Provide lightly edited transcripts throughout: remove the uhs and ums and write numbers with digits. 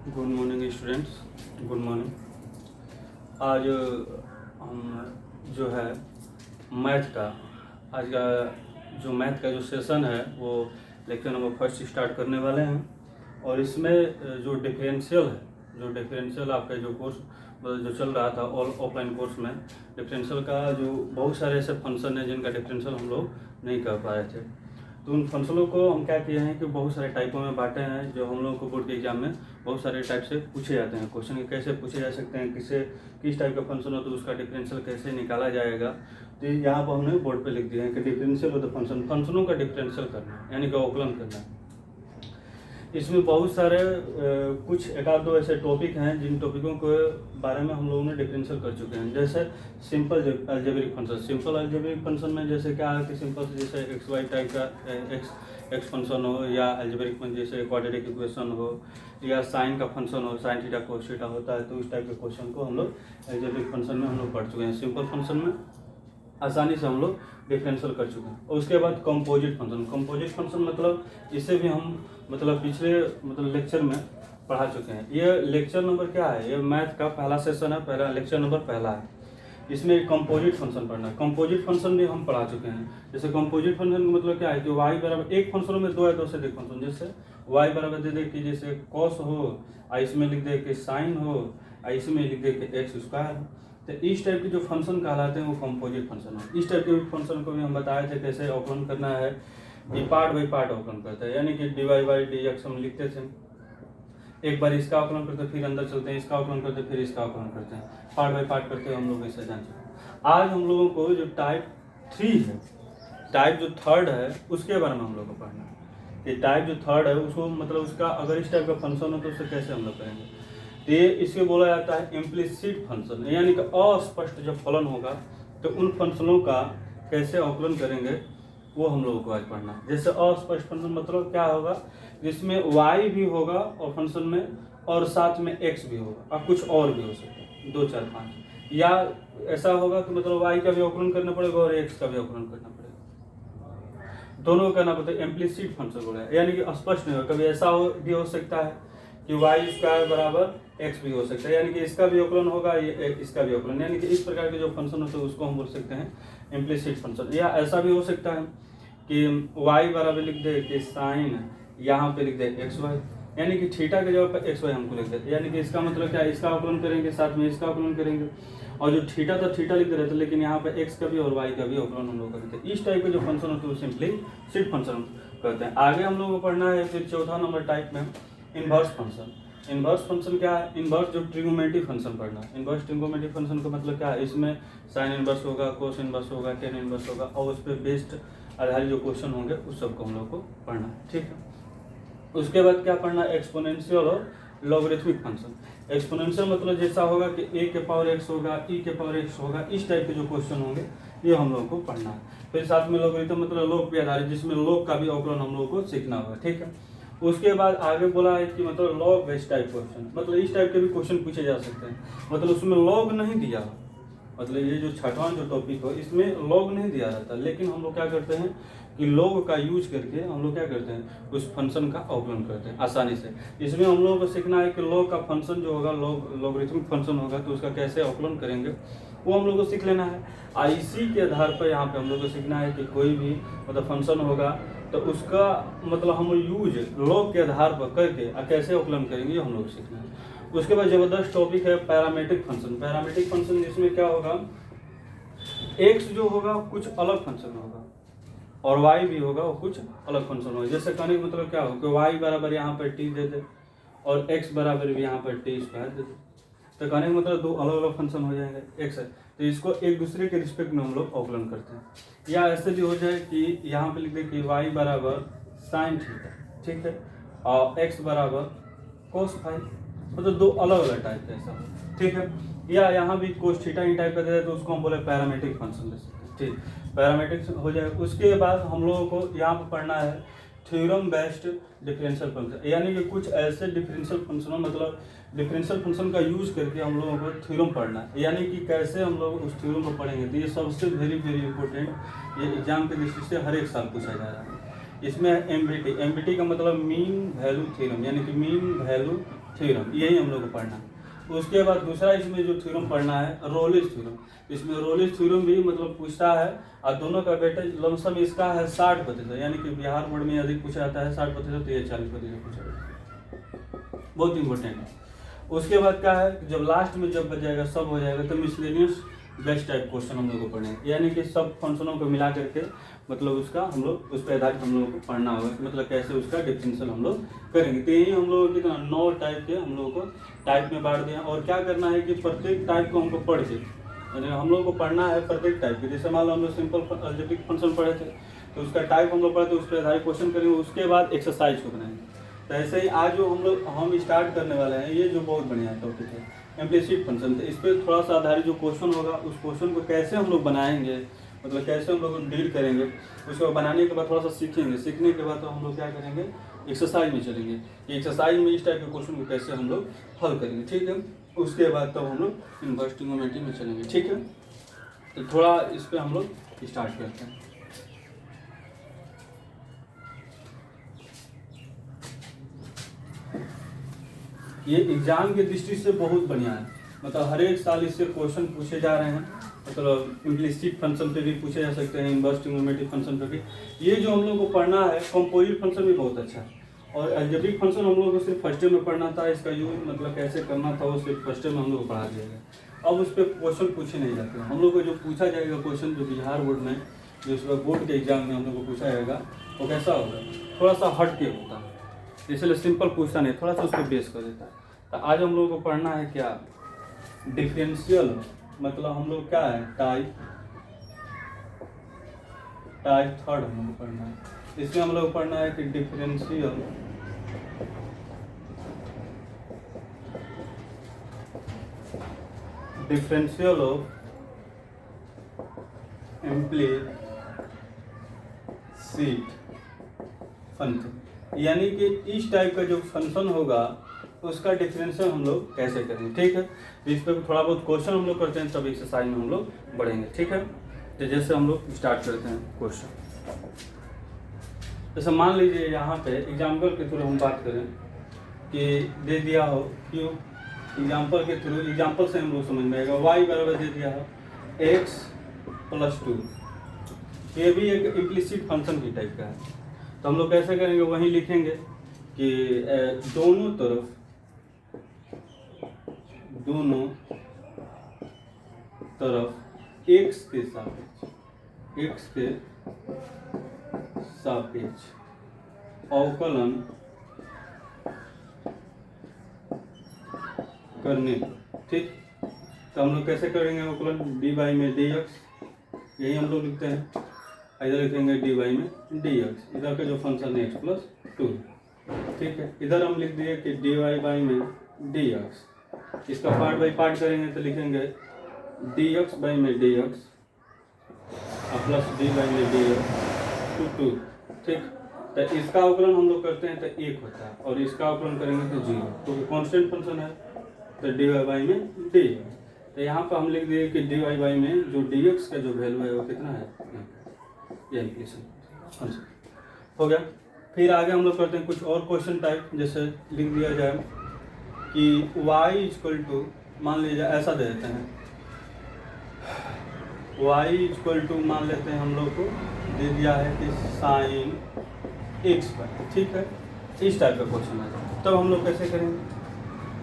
Good morning students, good morning. आज हम जो है मैथ का आज का जो मैथ का जो सेशन है वो लेक्चर नंबर फर्स्ट स्टार्ट करने वाले हैं। और इसमें जो डिफरेंशियल आपका जो कोर्स जो चल रहा था ऑफलाइन कोर्स में, डिफरेंशियल का जो बहुत सारे ऐसे फंक्शन हैं जिनका डिफरेंशियल हम लोग नहीं कर पाए थे। तो उन फंक्शनों को हम क्या किए हैं कि बहुत सारे टाइपों में बांटे हैं, जो हम लोगों को बोर्ड के एग्जाम में बहुत सारे टाइप से पूछे जाते हैं। क्वेश्चन कैसे पूछे जा सकते हैं, किस टाइप का फंक्शन हो तो उसका डिफरेंशियल कैसे निकाला जाएगा। तो यहाँ पर हमने बोर्ड पे लिख दिया है कि डिफरेंशियल ऑफ द फंक्शनों का डिफरेंशियल करना यानी कि अवकलन करना। इसमें बहुत सारे कुछ एक आध दो ऐसे टॉपिक हैं जिन टॉपिकों के बारे में हम लोगों ने डिफरेंशियल कर चुके हैं। जैसे simple algebraic function. Simple algebraic function में जैसे क्या है कि सिंपल से जैसे एक्स वाई टाइप का एक्स फंक्शन हो, या अलजेब्रिक में जैसे क्वाड्रेटिक इक्वेशन हो, या साइन का फंक्शन हो, साइन थीटा कोस थीटा होता है, तो इस टाइप के क्वेश्चन को हम लोग अलजेब्रिक फंक्शन में हम लोग पढ़ चुके हैं। सिंपल फंक्शन में आसानी से हम लोग डिफरेंशियल कर चुके हैं। और उसके बाद कंपोजिट फंक्शन मतलब इसे भी हम पिछले लेक्चर में पढ़ा चुके हैं। ये लेक्चर नंबर क्या है, ये मैथ का पहला सेशन है, पहला लेक्चर नंबर पहला है। इसमें कंपोजिट फंक्शन पढ़ना है। कंपोजिट फंक्शन भी हम पढ़ा चुके हैं। जैसे कंपोजिट फंक्शन का मतलब क्या है कि वाई बराबर एक फंक्शन में दो या दो से अधिक फंक्शन, जैसे वाई बराबर दे दे कि जैसे कॉस हो, इसमें लिख दे कि साइन हो, इसमें लिख दे कि एक्स स्क्वायर हो। तो इस टाइप के जो फंक्शन कहलाते हैं वो कंपोजिट फंक्शन है। इस टाइप के फंक्शन को भी हम बताए थे कैसे अवकलन करना है, कि पार्ट बाई पार्ट अवकलन करते हैं। यानी कि dy बाई dx हम लिखते थे, एक बार इसका अवकलन करते फिर अंदर चलते हैं, इसका अवकलन करते फिर इसका अवकलन करते हैं, पार्ट बाई पार्ट करते हम लोग ऐसे जान चुके हैं। आज हम लोगों को जो टाइप 3 है, टाइप जो थर्ड है उसके बारे में हम लोग को पढ़ना है कि टाइप जो थर्ड है उसको उसका अगर इस टाइप का फंक्शन हो तो उससे कैसे हम लोग करेंगे। तो ये इसके बोला जाता है इम्प्लिसिट फंक्शन, यानी कि अस्पष्ट जब फलन होगा तो उन फंक्शनों का कैसे अवकलन करेंगे वो हम लोगों को आज पढ़ना है। जैसे अस्पष्ट फंक्शन मतलब क्या होगा, जिसमें y भी होगा और फंक्शन में, और साथ में x भी होगा और कुछ और भी हो सकता है 2 4 5, या ऐसा होगा कि y का भी अवकलन करना पड़ेगा और x का भी अवकलन करना पड़ेगा, दोनों करना पड़ता है। इम्प्लिसिट फंक्शन बोला है, यानी कि स्पष्ट नहीं होगा। कभी ऐसा भी हो सकता है कि वाई स्क्वायर बराबर एक्स भी हो सकता है, यानी कि इसका भी अवकलन होगा, ये इसका भी अवकलन, यानी कि इस प्रकार के जो फंक्शन होते हैं उसको हम बोल सकते हैं इम्प्लिसिट फंक्शन। या ऐसा भी हो सकता है कि y बराबर लिख दे कि साइन, यहाँ पे लिख दे एक्स वाई, यानी कि थीटा के जगह पर एक्स वाई हमको लिख देते, यानी कि इसका मतलब क्या है, इसका अवकलन करेंगे साथ में इसका अवकलन करेंगे, और जो थीटा था थीटा लिख दे रहे थे, लेकिन यहाँ पे एक्स का भी और वाई का भी अवकलन हम लोग करते हैं। इस टाइप के जो फंक्शन होते हैं वो सिम्प्लिसिट फंक्शन करते हैं। आगे हम लोग को पढ़ना है फिर चौथा नंबर टाइप में इनवर्स फंक्शन। इनवर्स फंक्शन क्या है, इनवर्स जो ट्रिगोमेट्री फंक्शन पढ़ना है। इनवर्स ट्रिगोमेट्री फंक्शन का मतलब क्या है, इसमें साइन इनवर्स होगा, कोस इनवर्स होगा, टेन इनवर्स होगा, और उस पर बेस्ड आधारित जो क्वेश्चन होंगे उस सबको हम लोग को पढ़ना है। ठीक है, उसके बाद क्या पढ़ना है, एक्सपोनेंशियल और लॉगरिथमिक फंक्शन। एक्सपोनेंशियल मतलब जैसा होगा कि a के पावर x होगा, e के पावर x होगा, इस टाइप के जो क्वेश्चन होंगे ये हम लोग को पढ़ना है। फिर साथ में लॉगरिथम मतलब लॉग पे आधारित, जिसमें लॉग का भी अवकलन हम लोग को सीखना होगा। ठीक है, उसके बाद आगे बोला है कि लॉग बेस्ड टाइप क्वेश्चन, इस टाइप के भी क्वेश्चन पूछे जा सकते हैं। उसमें लॉग नहीं दिया, ये जो छठवां जो टॉपिक हो इसमें लॉग नहीं दिया रहता, लेकिन हम लोग क्या करते हैं कि लॉग का यूज करके हम लोग क्या करते हैं, उस फंक्शन का अवकलन करते हैं आसानी से। इसमें हम लोगों को सीखना है कि लॉग का फंक्शन जो होगा, लॉगरिथमिक फंक्शन होगा तो उसका कैसे अवकलन करेंगे वो हम लोग को सीख लेना है। इसी के आधार पर यहाँ पे हम लोग को सीखना है कि कोई भी फंक्शन होगा तो उसका हम यूज लॉग के आधार पर करके कैसे अवकलन करेंगे ये हम लोग सीखना है। उसके बाद जबरदस्त टॉपिक है पैरामीट्रिक फंक्शन। पैरामीट्रिक फंक्शन जिसमें क्या होगा, x जो होगा कुछ अलग फंक्शन होगा और y भी होगा वो कुछ अलग फंक्शन होगा। जैसे कहने का क्या होगा कि y बराबर यहाँ पर t दे दे और x बराबर भी यहाँ पर t स्क्वायर दे दे, तो कहने का दो अलग अलग फंक्शन हो जाएंगे x है, तो इसको एक दूसरे के रिस्पेक्ट में हम लोग अवकलन करते हैं। या ऐसे भी हो जाए कि यहाँ पे लिख दे कि y बराबर साइन थीटा, ठीक है, और x बराबर कोस फाई, दो अलग अलग टाइप का ऐसा, ठीक है। या यहाँ भी कोस थीटा ही टाइप का दे तो उसको हम बोले पैरामीट्रिक फंक्शन दे सकते हैं। ठीक, पैरामीट्रिक हो जाए। उसके बाद हम लोगों को यहाँ पर पढ़ना है थ्योरम बेस्ड डिफरेंशियल फंक्शन, यानी कि कुछ ऐसे डिफरेंशियल फंक्शन डिफरेंशियल फंक्शन का यूज करके हम लोगों को थ्योरम पढ़ना है, यानी कि कैसे हम लोग उस थ्योरम को पढ़ेंगे। तो ये सबसे वेरी इंपॉर्टेंट, ये एग्जाम के दृष्टि से हर एक साल पूछा जा रहा है। इसमें एमबीटी का मतलब मीन वैल्यू थ्योरम, यानी कि मीन वैल्यू थ्योरम, यही हम लोग को पढ़ना है। उसके बाद दूसरा इसमें जो थ्योरम पढ़ना है रोलिस थ्योरम। इसमें रोलिस थ्योरम भी मतलब पूछता है, और दोनों का वेटेज लमसम इसका है 60%, यानी कि बिहार बोर्ड में अधिक पूछा जाता है 60%, तो ये 40% पूछा जाता है, बहुत इंपॉर्टेंट है। उसके बाद क्या है, जब लास्ट में जब बच जाएगा सब हो जाएगा तो मिसलेनियस बेस्ट टाइप क्वेश्चन हम लोग को पढ़ेंगे, यानी कि सब फंक्शनों को मिला करके मतलब उसका हम लोग उस पर आधारित हम लोगों को पढ़ना होगा, मतलब कैसे उसका डिफरेंशियल हम लोग करेंगे। तो यही हम लोगों को कितना 9 टाइप के हम लोगों को टाइप में बांट दिया। और क्या करना है कि प्रत्येक टाइप को हमको पढ़ के हम लोग को पढ़ना है प्रत्येक टाइप के। जैसे मान लो हम लोग सिंपल अलजेब्रिक फंक्शन पढ़े थे, तो उसका टाइप हम लोग पढ़े थे, उस पर आधारित क्वेश्चन करेंगे, उसके बाद एक्सरसाइज को बनाएंगे। तो ऐसे ही आज जो हम स्टार्ट करने वाले हैं, ये जो बहुत बढ़िया टॉपिक है इम्प्लिसिट फंक्शन। तो इस पर थोड़ा सा आधारित जो क्वेश्चन होगा, उस क्वेश्चन को कैसे हम लोग बनाएंगे, मतलब कैसे हम लोग डील करेंगे, उसको बनाने के बाद थोड़ा सा सीखेंगे। सीखने के बाद तो हम लोग क्या करेंगे, एक्सरसाइज में चलेंगे। एक्सरसाइज में इस टाइप के क्वेश्चन को कैसे हम लोग हल करेंगे, ठीक है। उसके बाद तब हम लोग इनवर्स ट्रिग्नोमेट्री में चलेंगे, ठीक है। तो थोड़ा इस पर हम लोग स्टार्ट करते हैं। ये एग्जाम की दृष्टि से बहुत बढ़िया है, मतलब हर एक साल इससे क्वेश्चन पूछे जा रहे हैं, मतलब इम्प्लिसिट फंक्शन पे भी पूछे जा सकते हैं, इनवर्स ट्रिग्नोमेट्री फंक्शन पे भी। ये जो हम लोग को पढ़ना है, कंपोजिट फंक्शन भी बहुत अच्छा है। और अलजेब्रिक फंक्शन हम लोग को सिर्फ फर्स्ट ईयर में पढ़ना था, इसका यूज मतलब कैसे करना था वो सिर्फ फर्स्ट ईयर में हम लोग को पढ़ा दिया गया। अब उस पर क्वेश्चन पूछे नहीं जाते हैं। हम लोग को जो पूछा जाएगा क्वेश्चन, जो बिहार बोर्ड में जो इस बोर्ड के एग्जाम में हम लोग को पूछा जाएगा, वो कैसा होगा, थोड़ा सा हट के होता है, इसलिए सिंपल पूछता नहीं, थोड़ा सा उसको बेस कर देता है। तो आज हम लोगों को पढ़ना है क्या, डिफरेंशियल, मतलब हम लोग क्या है टाइप थर्ड हम लोग को पढ़ना है। इसमें हम लोग पढ़ना है कि डिफरेंशियल ऑफ इम्प्लिसिट फंक्शन, यानी कि इस टाइप का जो फंक्शन होगा उसका डिफरेंशियल हम लोग कैसे करेंगे, ठीक है। इस पर थोड़ा बहुत क्वेश्चन हम लोग करते हैं, तब एक्सरसाइज में हम लोग बढ़ेंगे, ठीक है। तो जैसे हम लोग स्टार्ट करते हैं क्वेश्चन, जैसे मान लीजिए यहाँ पे एग्जाम्पल के थ्रू हम बात करें कि दे दिया हो क्यों, एग्जाम्पल के थ्रू, एग्जाम्पल से हम लोग समझ में आएगा। y बराबर दे दिया हो x + 2, ये भी एक इम्प्लिसिट फंक्शन की टाइप का है। तो हम लोग कैसे करेंगे, वहीं लिखेंगे कि दोनों तरफ x के सापेक्ष अवकलन करने, ठीक। तो हम लोग कैसे करेंगे अवकलन, dy में dx, यही हम लोग लिखते हैं, इधर लिखेंगे dy में dx, इधर का जो फंक्शन है x + 2, ठीक है। इधर हम लिख दिए कि dy में dx, इसका पार्ट बाई पार्ट करेंगे तो लिखेंगे dx में dx प्लस dy में dx = 2, ठीक। तो इसका अवकलन हम लोग करते हैं तो 1 होता है, और इसका अवकलन करेंगे तो 0, क्योंकि कांस्टेंट फंक्शन है। तो dy में dx, तो यहाँ पर हम लिख दिए कि dy में जो dx का जो वैल्यू है वो कितना है, ये इम्प्लिसिट फंक्शन हो गया। फिर आगे हम लोग करते हैं कुछ और क्वेश्चन टाइप, जैसे लिख दिया जाए कि y = मान लीजिए ऐसा दे देते हैं, y = मान लेते हैं हम लोग को दे दिया है कि sin x पर, ठीक है। इस टाइप का क्वेश्चन है, तब हम लोग कैसे करेंगे,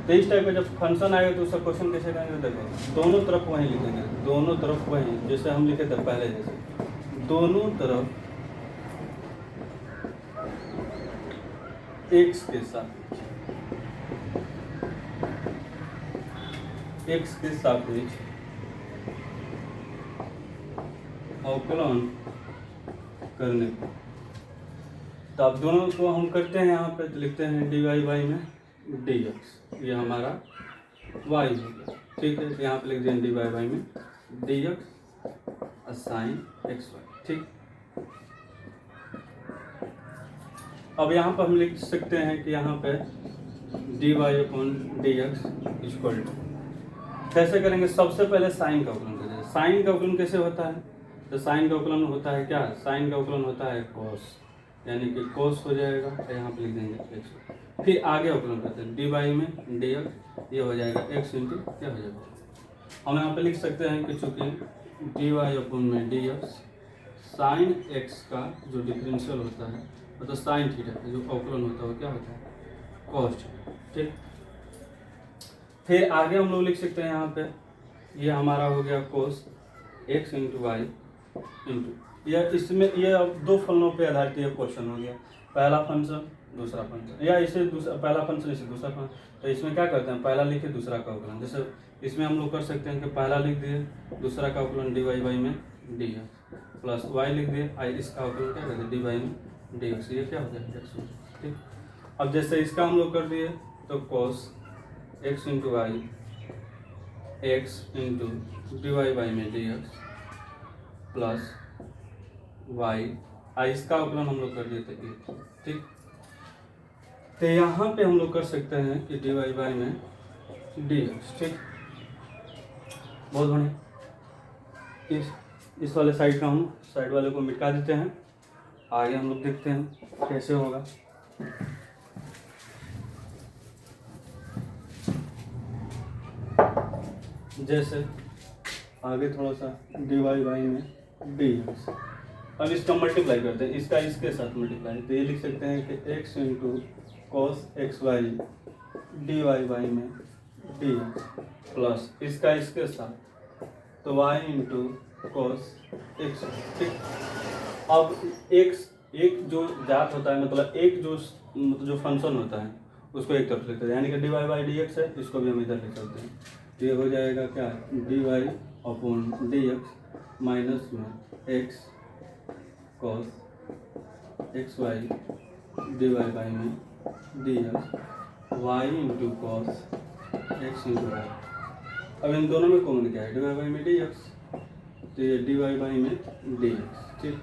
तो इस टाइप का जब फंक्शन आएगा तो उसका क्वेश्चन कैसे करेंगे, देखो दोनों तरफ वहीं लिखेंगे, दोनों तरफ वहीं, जैसे हम लिखे थे पहले, जैसे दोनों तरफ x के सापेक्ष अवकलन करने को। तो अब दोनों को हम करते हैं, यहाँ पे लिखते हैं dy में dx, ये हमारा y हो गया, ठीक है। तो यहाँ पे लिख दें dy में dx sin xy, ठीक। अब यहाँ पर हम लिख सकते हैं कि यहाँ पे dy/dx = कैसे करेंगे, सबसे पहले साइन का अवकलन करेंगे। साइन का अवकलन कैसे होता है, तो साइन का अवकलन होता है क्या, साइन का अवकलन होता है cos, यानी कि कोस हो जाएगा, यहाँ पे लिख देंगे एक्स। फिर आगे अवकलन करते हैं, डी वाई में डी एक्स, ये हो जाएगा एक्स इंटू क्या हो जाएगा। हम यहाँ पे लिख सकते हैं कि चूँकि डी वाई अपन में डी एक्स साइन एक्स का जो डिफरेंशियल होता है मतलब साइन थीटा का जो अवकलन होता है वो क्या होता है, कॉस थीटा। ठीक, फिर आगे हम लोग लिख सकते हैं यहाँ पे ये हमारा हो गया cos X into Y into यह, इसमें ये अब दो फलनों पे आधारित ये क्वेश्चन हो गया, पहला फंक्शन दूसरा फंक्शन, या इसे दूसरा पहला फंक्शन इसे दूसरा फंक्शन। तो इसमें क्या करते हैं, पहला लिखे दूसरा का अवकलन। जैसे इसमें हम लोग कर सकते हैं कि पहला लिख दिए, दूसरा का अवकलन डी वाई बाई में डी एक्स प्लस वाई लिख दिए, आई इसका अवकलन क्या करते हैं डी वाई में डी एक्स, ये क्या हो जाएगा एक्स। ठीक, अब जैसे इसका हम लोग कर दिए तो cos X into Y X into D Y by में डी एक्स प्लस वाई, आई इसका अवकलन हम लोग कर दिए थे ए। ठीक, तो यहाँ पे हम लोग कर सकते हैं कि डी वाई बाई में डी एक्स। ठीक, बहुत बढ़िया। इस वाले साइड का हम साइड वाले को मिटा देते हैं, आगे हम लोग देखते हैं कैसे होगा। जैसे आगे थोड़ा सा डी वाई बाई में डी एक्स, अब इसका मल्टीप्लाई करते हैं, इसका इसके साथ मल्टीप्लाई, तो ये लिख सकते हैं कि X into cos x Y D Y by में डी एक्स प्लस इसका इसके साथ तो वाई इंटू कॉस एक्स। ठीक, अब एक जो जात होता है मतलब एक जो फंक्शन होता है उसको एक तरफ लिखते हैं, यानी कि D Y by D X है, इसको भी हम इधर लिख सकते हैं। तो ये हो जाएगा क्या, d y upon D x minus में x cos x Y D Y by में D x y into cos x into y. अब इन दोनों में कॉमन क्या है, डी वाई बाई में डी एक्स, तो ये डी वाई बाई में डी एक्स। ठीक,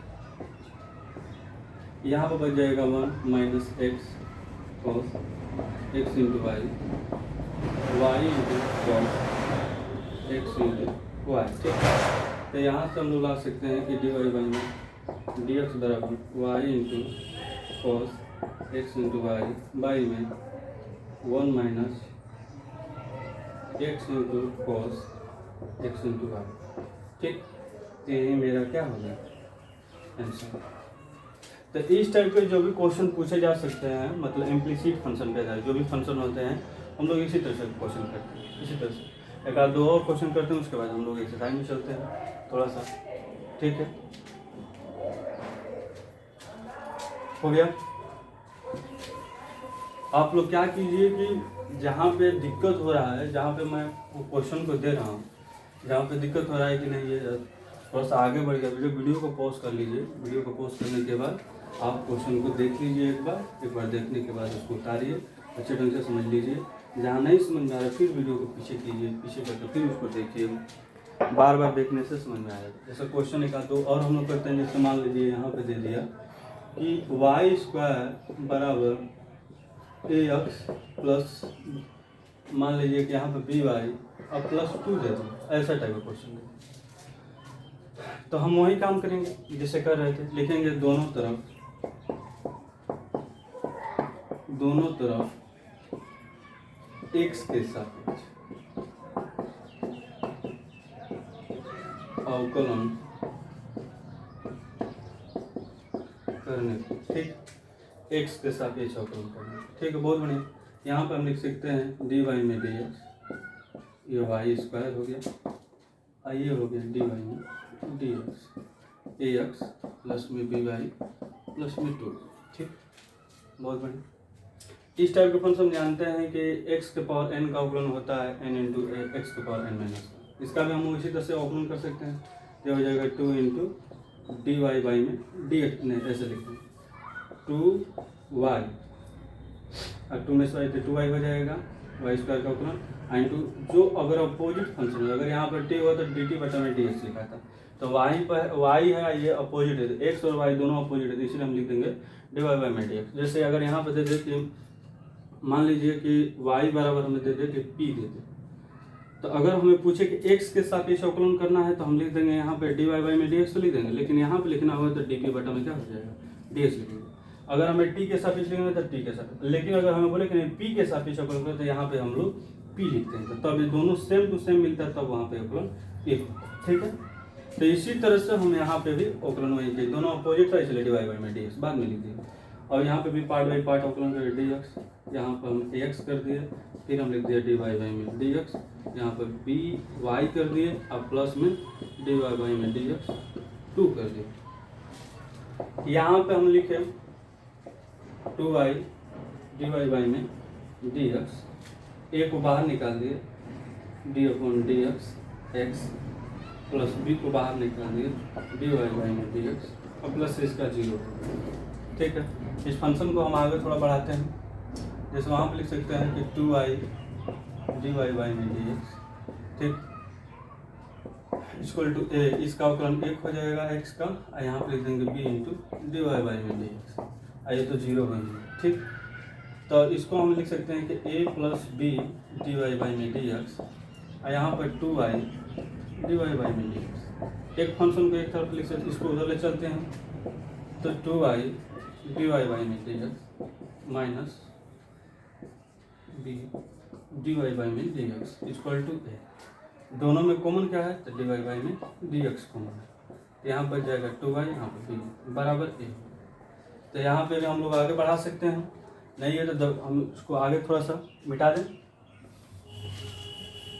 यहाँ पर बच जाएगा 1 minus x cos x into y y into cos x into Y. ठीक, तो यहाँ से हम लोग ला सकते हैं कि डी वाई बाई में डी एक्स बराबर Y into cos x into Y by में 1 minus X into cos x into Y. ठीक, तो यही मेरा क्या हो गया आंसर। तो इस टाइप के जो भी क्वेश्चन पूछे जा सकते हैं मतलब इम्प्लिसिट फंक्शन पे आधारित जो भी फंक्शन होते हैं हम लोग इसी तरह से क्वेश्चन करते हैं। इसी तरह से एक आध दो और क्वेश्चन करते हैं, उसके बाद हम लोग एक्सरसाइज में चलते हैं थोड़ा सा। ठीक है, हो गया। आप लोग क्या कीजिए कि जहाँ पे दिक्कत हो रहा है, जहाँ पे मैं क्वेश्चन को दे रहा हूँ, जहाँ पे दिक्कत हो रहा है कि नहीं ये थोड़ा सा आगे बढ़ गया, वीडियो को पॉज कर लीजिए। वीडियो को पॉज करने के बाद आप क्वेश्चन को देख लीजिए एक बार देखने के बाद उसको उतारिए, अच्छे ढंग से समझ लीजिए। जहाँ नहीं समझ में आ रहा फिर वीडियो को पीछे कीजिए, पीछे करके फिर उसको देखिए, बार बार देखने से समझ में आएगा। जैसा क्वेश्चन एक दो और हम लोग करते हैं, जैसे मान लीजिए यहाँ पे दे दिया कि वाई स्क्वायर बराबर ए एक्स प्लस मान लीजिए कि यहाँ पे बी वाई और प्लस 2 दे दो, ऐसा टाइप का क्वेश्चन है। तो हम वही काम करेंगे जैसे कर रहे थे, लिखेंगे दोनों तरफ x के सापेक्ष अवकलन करने। ठीक, x के सापेक्ष अवकलन करने। ठीक है, बहुत बढ़िया। यहाँ पर हम लिख सकते हैं डी वाई में डी एक्स, ये वाई स्क्वायर हो गया, आइए हो गया डी वाई में डी एक्स ए एक्स प्लस में बी वाई प्लस में 2। ठीक, बहुत बढ़िया। इस टाइप के फंक्शन जानते हैं कि x के पावर n का अवकलन होता है n इंटू एक्स के पावर n माइनस। इसका भी हम इसी तरह से अवकलन कर सकते हैं, ये हो जाएगा 2 इंटू डी वाई बाई में डी एक्स, नहीं ऐसे लिखते हैं 2y और 2 में से 2y हो जाएगा वाई स्क्वायर का अवकलन इंटू जो अगर अपोजिट फंक्शन है, अगर यहाँ पर t हुआ तो डी टी बटा में डी एक्स लिखा था, तो y है ये अपोजिट है, तो x और y दोनों अपोजिट है, तो इसलिए हम लिख देंगे डी वाई बाई में डी एक्स। जैसे अगर यहाँ पर दे दे कि मान लीजिए कि y बराबर हमें दे दे कि p दे दे, तो अगर हमें पूछे कि x के सापेक्ष अवकलन करना है तो हम लिख देंगे यहाँ पे डी वाई बाई में डी एक्स तो लिख देंगे, लेकिन यहाँ पे लिखना होगा तो डी पी बटा में क्या हो जाएगा डी एक्स लिखेंगे। अगर हमें टी के सापेक्ष लिखेंगे तो टी के सापेक्ष, लेकिन अगर हमें बोले कि नहीं पी के सापेक्ष अवकलन करें तो यहाँ पे हम लोग पी लिखते हैं, तो तब ये दोनों सेम टू सेम मिलता है, तब वहाँ पे अवकलन एक, ठीक है। तो इसी तरह से हम यहाँ पे भी अवकलन वही किए, दोनों अपोजिट था इसलिए डिवाइड बाई में डी एक्स बाद में लिख दिए। और यहाँ पे भी पार्ट बाई पार्ट अवकलन कर डी एक्स, यहाँ पर हम एक्स कर दिए, फिर हम लिख दिए डी वाई बाई में डी एक्स, यहाँ पर बी वाई कर दिए और प्लस में डी वाई बाई में डी एक्स 2 कर दिए। यहाँ पे हम लिखे 2y डी वाई बाई में डी एक्स, ए को बाहर निकाल दिए D upon D X X, plus B को बाहर निकाल दिए डी वाई बाई में डी एक्स और प्लस इसका 0, ठीक है। इस फंक्शन को हम आगे थोड़ा बढ़ाते हैं, जैसे वहाँ पर लिख सकते हैं कि 2y डी वाई बाई में डी एक्स, ठीक, इक्वल टू ए, इसका अवकलन 1 हो जाएगा x का, और यहाँ पर लिख देंगे b into D Y by में डी एक्स, ये तो 0 हो जाएगा, ठीक। तो इसको हम लिख सकते हैं कि a plus B D Y by में डी एक्स, और यहाँ पर 2y डी वाई बाई में डी एक्स। एक फंक्शन को एक तरफ लिख सकते, इसको उधर ले चलते हैं, तो 2y डी वाई बाई में D x minus B D Y by में D X equal to A. दोनों में कॉमन क्या है, तो डी वाई बाई में डी एक्स कॉमन है, यहाँ पर जाएगा 2y, यहाँ पर बी बराबर ए। तो यहाँ पे भी हम लोग आगे बढ़ा सकते हैं, नहीं है तो हम इसको आगे थोड़ा सा मिटा दें,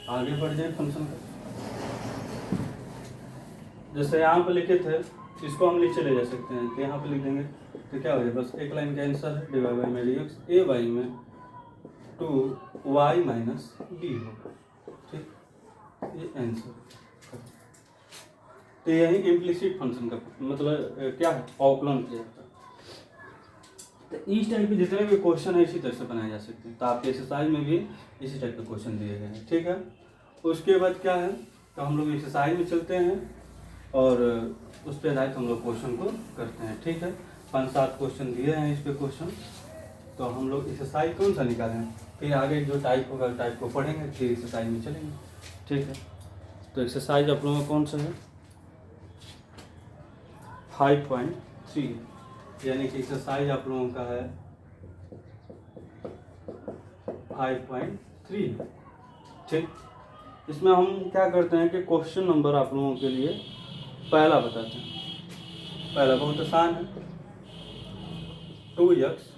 आगे बढ़ जाए फंक्शन का। जैसे यहाँ पर लिखे थे इसको हम नीचे ले जा सकते हैं, तो यहाँ पे लिख देंगे तो क्या हो जाए, बस एक लाइन का आंसर है डी वाई बाई में डी एक्स ए वाई में 2y माइनस डी होगा, ठीक, ये आंसर। तो यही इम्प्लिसिट फंक्शन का मतलब क्या है, अवकलन किया जाता है। तो इस टाइप के जितने भी क्वेश्चन है इसी तरह से बनाए जा सकते हैं, तो आपके एक्सरसाइज में भी इसी टाइप के क्वेश्चन दिए गए हैं, ठीक है। उसके बाद क्या है, तो हम लोग एक्सरसाइज में चलते हैं और उस पर आधारित हम लोग क्वेश्चन को करते हैं, ठीक है। 5-7 क्वेश्चन दिए हैं इस पे क्वेश्चन, तो हम लोग एक्सरसाइज कौन सा निकालें, फिर आगे जो टाइप होगा टाइप को पढ़ेंगे, फिर एक्सरसाइज में चलेंगे, ठीक है। तो एक्सरसाइज आप लोगों का कौन सा है, 5.3, यानी कि एक्सरसाइज आप लोगों का है 5.3, ठीक। इसमें हम क्या करते हैं कि क्वेश्चन नंबर आप लोगों के लिए पहला बताते हैं। पहला बहुत आसान है, 2x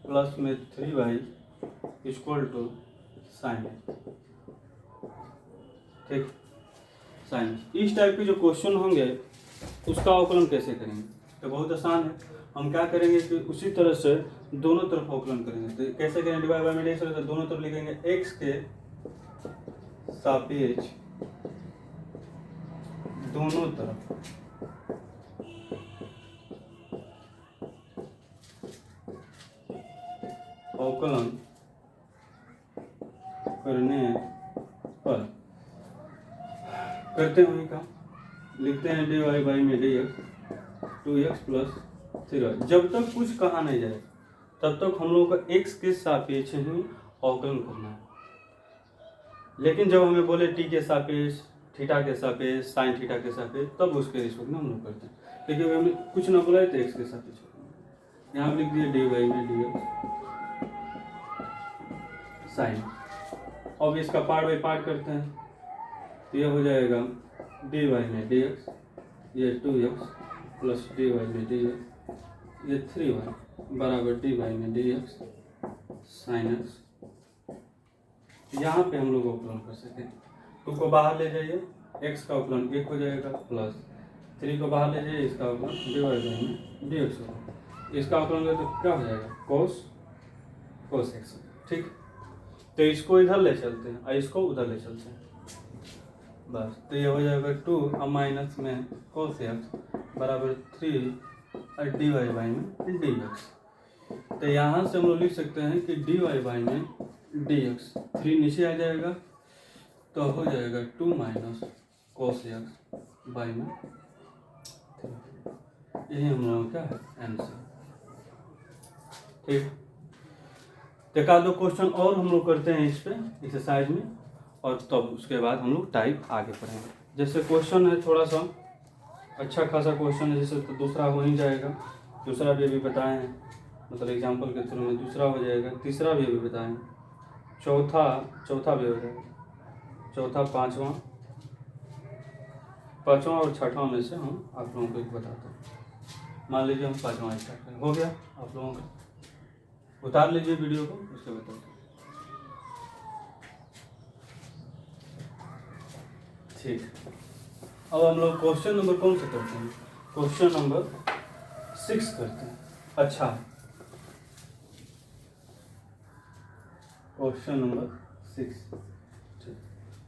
प्लस में 3y इक्वल टू साइन, ठीक, साइन। इस टाइप के जो क्वेश्चन होंगे उसका अवकलन कैसे करेंगे, तो बहुत आसान है। हम क्या करेंगे कि उसी तरह से दोनों तरफ अवकलन करेंगे। तो कैसे करेंगे, डिवाइड बाय में तो दोनों तरफ लिखेंगे x के सापेक्ष दोनों तरफ अवकलन करने पर करते हुए का लिखते हैं डी वाई बाई में D x 2x plus 3y। जब तक कुछ कहा नहीं जाए तब तक हम लोग का x के सापेक्ष ही अवकलन करना है, लेकिन जब हमें बोले t के सापेक्ष, थीटा के सापेक्ष, साइन थीटा के सापेक्ष, तब उसके रिस्पेक्ट में हम लोग करते हैं। लेकिन हमें कुछ ना बोला है तो x के सापेक्ष यहाँ लिख दिए डी वाई में डी एक्स साइन। अब इसका पार्ट बाई पार्ट करते हैं, तो यह हो जाएगा डी वाई में डी एक्स, ये 2x प्लस डी वाई में डी एक्स, ये 3y बराबर डी वाई में डी एक्स साइन एक्स। यहाँ पे हम लोग अवकलन कर सकते हैं, 2 को बाहर ले जाइए, x का अवकलन 1 हो जाएगा, प्लस 3 को बाहर ले जाइए, इसका अवकलन डी वाई में डी एक्स होगा। इसका अवकलन करें तो क्या हो जाएगा, कोस एक्स, ठीक। तो इसको इधर ले चलते हैं और इसको उधर ले चलते हैं, बस। तो ये हो जाएगा 2 और माइनस में कोस एक्स बराबर 3 और डी वाई बाई में डी एक्स। तो यहाँ से हम लोग लिख सकते हैं कि डी वाई बाई में डी एक्स 3 नीचे आ जाएगा, तो हो जाएगा 2 माइनस कोस एक्स बाई में 3। यही हम लोगों का आंसर, ठीक। देखा दो क्वेश्चन और हम लोग करते हैं इस पे एक्सरसाइज में, और तब उसके बाद हम लोग टाइप आगे पढ़ेंगे। जैसे क्वेश्चन है थोड़ा सा अच्छा खासा क्वेश्चन है, जैसे तो दूसरा हो ही जाएगा, दूसरा भी अभी बताए हैं, मतलब एग्जाम्पल के थ्रू में दूसरा हो जाएगा, तीसरा भी अभी बताए हैं, चौथा भी हो जाएगा, चौथा, पाँचवा और छठवां में से हम आप लोगों को एक बताते हैं। मान लीजिए हम पाँचवा स्टार्ट करें, हो गया आप लोगों का, उतार लीजिए वीडियो को, उसके बताते हैं। ठीक, अब हम लोग क्वेश्चन नंबर कौन से करते हैं? क्वेश्चन नंबर 6 करते हैं। अच्छा, क्वेश्चन नंबर 6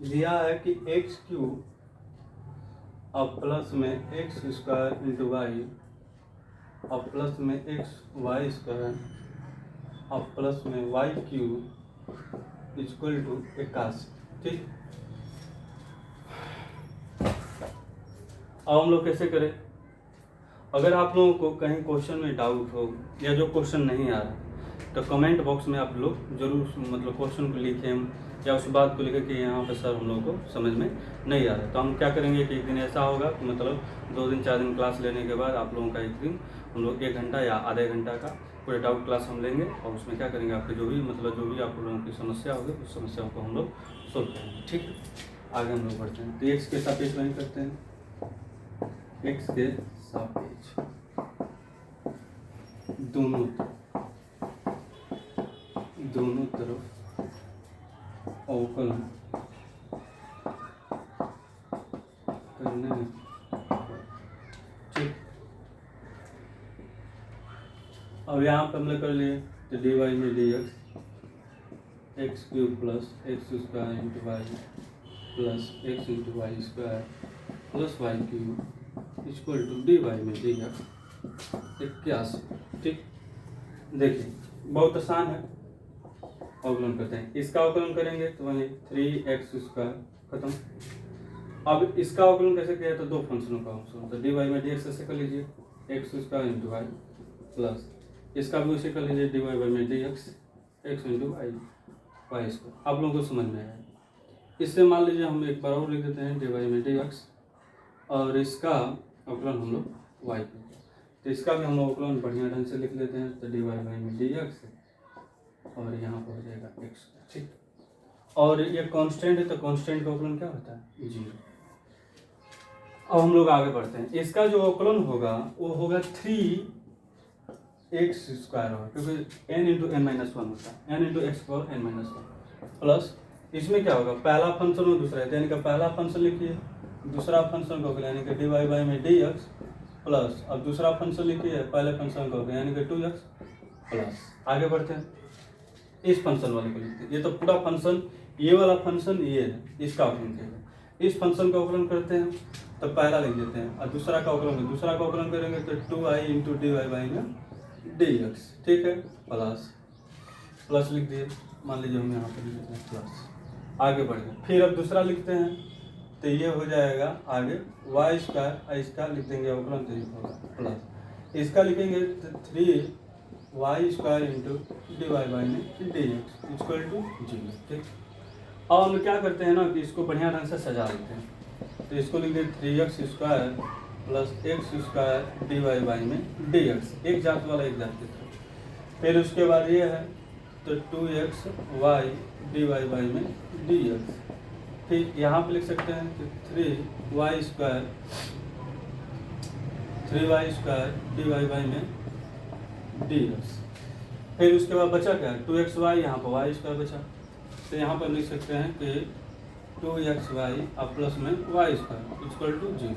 दिया है कि x³ अब प्लस में एक्स स्क्वायर इंटू वाई अब प्लस में एक्स वाई स्क्वायर अब प्लस में y³ इक्वल टू 81। ठीक, अब हम लोग कैसे करें? अगर आप लोगों को कहीं क्वेश्चन में डाउट हो या जो क्वेश्चन नहीं आ रहा तो कमेंट बॉक्स में आप लोग जरूर मतलब क्वेश्चन को लिखें या उस बात को लिखें कि यहाँ पर सर हम लोगों को समझ में नहीं आ रहा है। तो हम क्या करेंगे कि एक दिन ऐसा होगा कि मतलब 2 दिन 4 दिन क्लास लेने के बाद आप लोगों का एक दिन हम लोग 1 घंटा या आधे घंटा का पूरे डाउट क्लास हम लेंगे और उसमें क्या करेंगे, आपके जो भी आप लोगों की समस्या होगी उस समस्याओं को हम लोग सोल्व करेंगे। ठीक, आगे हम लोग बढ़ते हैं। तो एक्स के सापेक्ष वहीं करते हैं, एक्स के सापेक्ष दोनों तरफ अवकलन करने में। ठीक, अब यहाँ पर हमने कर लिए तो dy में dx x³ plus X square into Y plus X into Y square plus y³ equal to dy में dx 81। ठीक, देखिए बहुत आसान है, अवकलन करते हैं। इसका अवकलन करेंगे तो वही 3x² खत्म। अब इसका अवकलन कैसे किया तो 2 फंक्शनों का अवकलन, तो dy में dx ऐसे कर लीजिए x² इंटू वाई प्लस इसका भी उसे कर लीजिए dy में dx x into Y square. आप लोगों को समझ में आया। इससे मान लीजिए हम एक बार और लिख देते हैं dy में dx और इसका अवकलन हम लोग y पे, तो इसका भी हम लोग अवकलन बढ़िया ढंग से लिख लेते हैं, तो dy में dx और यहाँ पर हो जाएगा x। ठीक, और ये कांस्टेंट है तो कांस्टेंट का अवकलन क्या होता है 0। अब हम लोग आगे बढ़ते हैं। इसका जो अवकलन होगा वो होगा 3x² होगा, क्योंकि n इंटू n माइनस 1 होता है, n into x power n minus 1 plus इसमें क्या होगा, पहला फंक्शन और दूसरा है, यानी कि पहला फंक्शन लिखिए, दूसरा फंक्शन का होगा यानी कि dy में dx प्लस अब दूसरा फंक्शन लिखिए, पहले फंक्शन का होगा यानी कि 2x प्लस। आगे बढ़ते हैं, इस फंक्शन वाले को लिखते हैं। ये तो पूरा फंक्शन, ये वाला फंक्शन ये है, इसका अवकलन करेंगे। इस फंक्शन का अवकलन करते हैं तो पहला लिख देते हैं और दूसरा का अवकलन करेंगे तो 2i इंटू dy में dx। ठीक है, प्लस लिख दिए, मान लीजिए हम यहाँ पर लिख देते हैं प्लस। आगे बढ़िए, फिर अब दूसरा लिखते हैं तो ये हो जाएगा आगे y² इसका लिख देंगे अवकलन तो ये होगा प्लस, इसका लिखेंगे तो 3y² इंटू dy में dx इक्वल टू 0। ठीक, अब हम क्या करते हैं ना कि इसको बढ़िया ढंग से सजा लेते हैं, तो इसको लिख देते 3x² प्लस x² dy में dx, एक जात वाला एक जात की तरफ। फिर उसके बाद ये है तो 2xy dy में dx। फिर यहाँ पे लिख सकते हैं कि 3y² dy में dx। फिर उसके बाद बचा क्या, 2xy, यहाँ पर y² बचा, तो यहाँ पर लिख सकते हैं कि 2xy अब प्लस में y² इक्वल टू 0।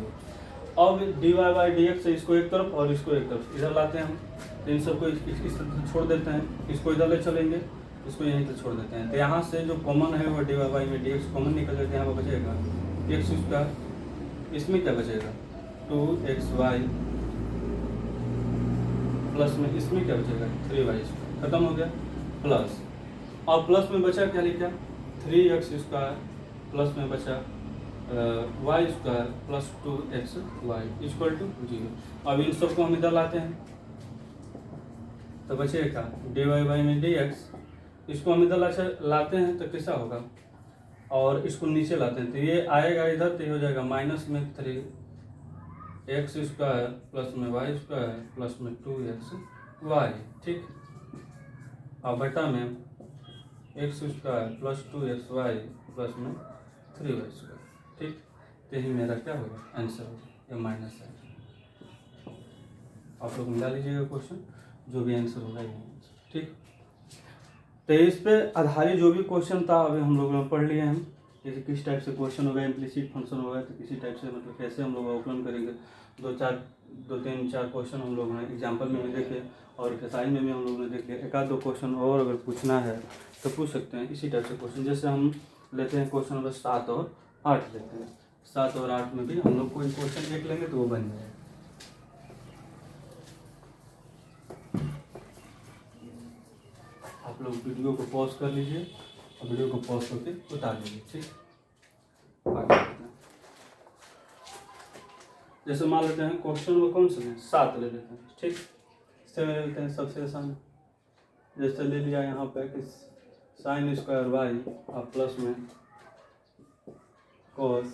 अब dy dx से इसको एक तरफ और इसको एक तरफ इधर लाते हैं हम, तो इन सबको इस तरफ छोड़ देते हैं, इसको इधर ले चलेंगे, इसको यहीं पर छोड़ देते हैं। तो यहाँ से जो कॉमन है वो dy में dx कॉमन निकल जाते हैं, यहाँ पर बचेगा x², इसमें क्या बचेगा 2xy प्लस में इसमें क्या बचेगा 3y², खत्म हो गया प्लस। और प्लस में बचा क्या लिखा 3x² प्लस में बचा y² plus 2xy equal to 0। अब इन सबको हम इधर लाते हैं तो बचेगा dy में dx, इसको हम इधर लाते हैं तो कैसा होगा, और इसको नीचे लाते हैं तो ये आएगा इधर, तो ये हो जाएगा माइनस में 3 एक्स स्क्वायर प्लस में वाई स्क्वायर प्लस में 2x वाई, ठीक। और बटा में x square plus 2x y plus में 3y स्क्वायर, ठीक। तो यही मेरा क्या होगा आंसर होगा, ये माइनस है। आप लोग मिला लीजिएगा क्वेश्चन, जो भी आंसर होगा ये आंसर, ठीक। तो इस पे आधारित जो भी क्वेश्चन था अभी हम लोगों ने पढ़ लिए हैं। जैसे किस टाइप से क्वेश्चन होगा, इम्प्लिसिट फंक्शन होगा तो किसी टाइप से मतलब कैसे हम लोग अवकलन करेंगे। दो तीन चार क्वेश्चन हम लोगों ने एग्जाम्पल में भी देखे और एक्सरसाइज में भी हम लोगों ने देखे। एक आध दो क्वेश्चन और अगर पूछना है तो पूछ सकते हैं इसी टाइप से क्वेश्चन। जैसे हम लेते हैं क्वेश्चन नंबर 7 और 8 लेते हैं। 7 और 8 में भी हम लोग कोई क्वेश्चन एक लेंगे तो वो बन जाएगा। आप लोग वीडियो को पॉज कर लीजिए और वीडियो को पॉज करके उतार लीजिए, ठीक। आगे बढ़ते हैं। जैसे मान लेते हैं क्वेश्चन में कौन से 7 ले लेते हैं, ठीक। इससे ले लेते हैं सबसे आसान। जैसे ले लिया यहाँ पे कि साइन स्क्वायर वाई और प्लस में cos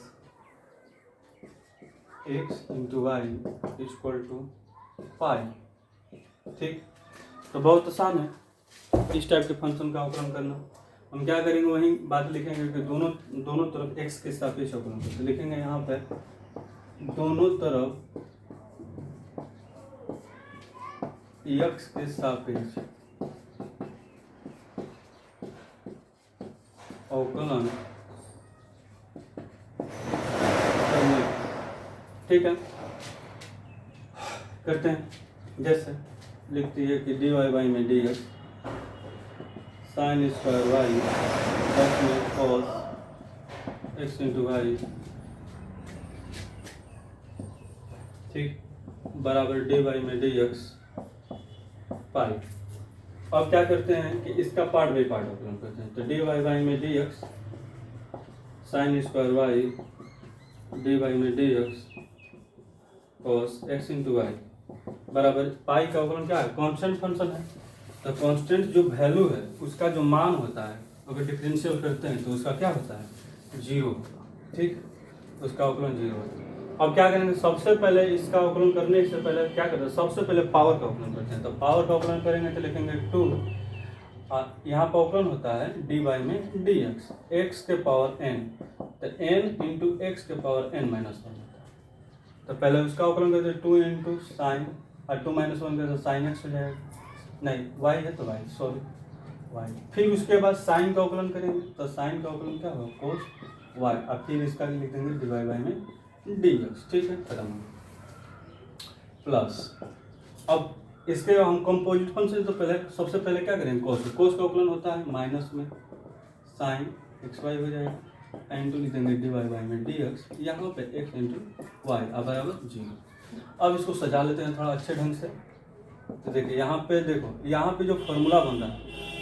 x into y equal to pi, ठीक। तो बहुत आसान है इस टाइप के फंक्शन का अवकलन करना। हम क्या करेंगे वही बात लिखेंगे कि दोनों तरफ x के सापेक्ष अवकलन करते, लिखेंगे यहाँ पे दोनों तरफ x के सापेक्ष अवकलन करने, ठीक है। करते हैं। जैसे लिखती है कि dy बाई में dx sine square y plus में कॉस एक्स इंटू वाई, ठीक, बराबर डी वाई में डी एक्स पाई। अब क्या करते हैं कि इसका पार्ट बाई पार्ट अवकलन करते हैं। तो डी वाई में D x sine square y D y में D x cos x into y बराबर पाई का अवकलन क्या है, कांस्टेंट फंक्शन है। तो कांस्टेंट जो वैल्यू है उसका जो मान होता है अगर डिफरेंशियल करते हैं तो उसका क्या होता है 0, ठीक, उसका अवकलन 0 होता है। अब क्या करेंगे, सबसे पहले इसका अवकलन करने से पहले क्या करते हैं, सबसे पहले पावर का अवकलन करते हैं। तो पावर का अवकलन करेंगे तो लिखेंगे 2, यहाँ पर अवकलन होता है डी वाई में डी एक्स, एक्स के पावर n, तो n इंटू एक्स के पावर n माइनस 1 होता है। तो पहले उसका अवकलन करते हैं 2 इंटू साइन और 2 माइनस 1 करते साइन एक्स हो जाएगा, नहीं y है तो y, सॉरी y। फिर उसके बाद साइन का अवकलन करेंगे तो साइन का अवकलन क्या होगा कोस y, और फिर इसका लिख देंगे डी वाई में डी एक्स, ठीक है, खत्म। प्लस अब इसके हम कंपोजिट फंक्शन तो पहले सबसे पहले क्या करेंगे कोस का अवकलन होता है माइनस में साइन एक्स वाई हो जाएगा, इंटू लिख देंगे डी वाई में डी एक्स, यहाँ पे एक्स इंटू वाई बराबर 0। अब इसको सजा लेते हैं थोड़ा अच्छे ढंग से। तो देखिए यहाँ पे देखो, यहाँ पे जो फॉर्मूला बन रहा है